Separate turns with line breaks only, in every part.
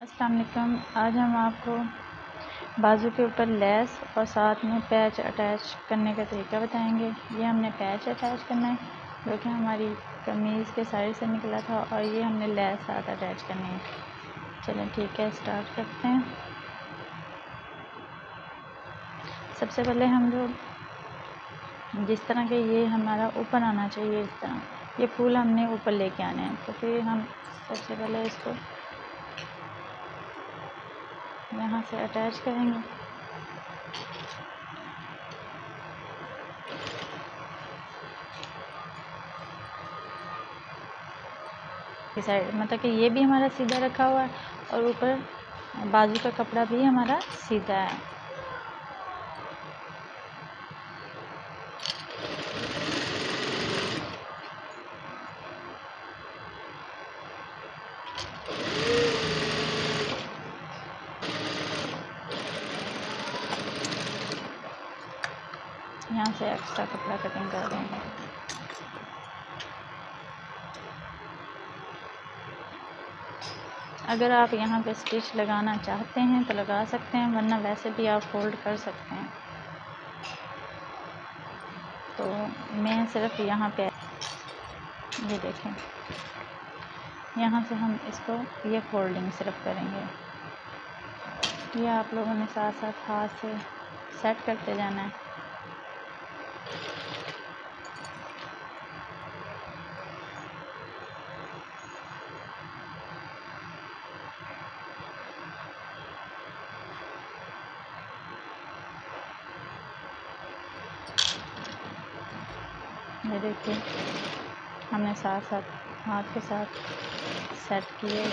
अस्सलाम वालेकुम। आज हम आपको बाजू के ऊपर लेस और साथ में पैच अटैच करने का तरीका बताएंगे। ये हमने पैच अटैच करना है जो कि हमारी कमीज़ के साइड से निकला था, और ये हमने लेस साथ अटैच करनी है। चलें ठीक है, स्टार्ट करते हैं। सबसे पहले हम जिस तरह के ये हमारा ऊपर आना चाहिए, इस तरह ये फूल हमने ऊपर लेके आने हैं। तो फिर हम सबसे पहले इसको यहाँ से अटैच करेंगे। साइड मतलब कि ये भी हमारा सीधा रखा हुआ है और ऊपर बाजू का कपड़ा भी हमारा सीधा है। यहाँ से एक्स्ट्रा कपड़ा कटिंग कर देंगे। अगर आप यहाँ पे स्टिच लगाना चाहते हैं तो लगा सकते हैं, वरना वैसे भी आप फोल्ड कर सकते हैं। तो मैं सिर्फ यहाँ पे ये देखें, यहाँ से हम इसको ये फोल्डिंग सिर्फ करेंगे। ये आप लोगों ने साथ साथ हाथ से सेट करते जाना है। ये देखिए, हमने साथ साथ हाथ के साथ सेट किए।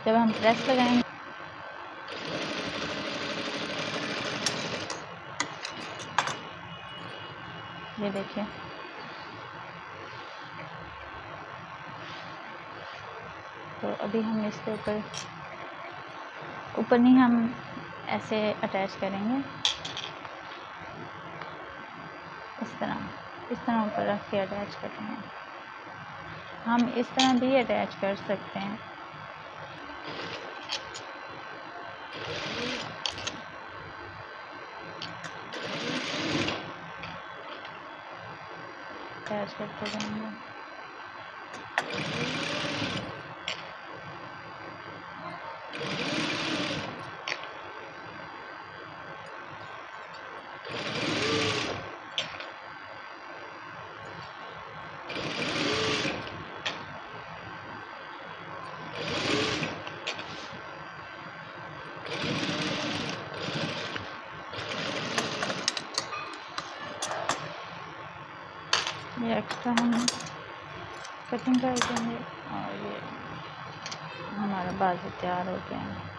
जब हम प्रेस लगाएंगे ये देखिए, तो अभी हम इसके ऊपर नहीं, हम ऐसे अटैच करेंगे। इस तरह ऊपर रख के अटैच करेंगे। हम इस तरह भी अटैच कर सकते हैं। अटैच करते जाएंगे। ये एक्स्ट्रा हम कटिंग कर देंगे और ये हमारा बाजू तैयार हो गया है।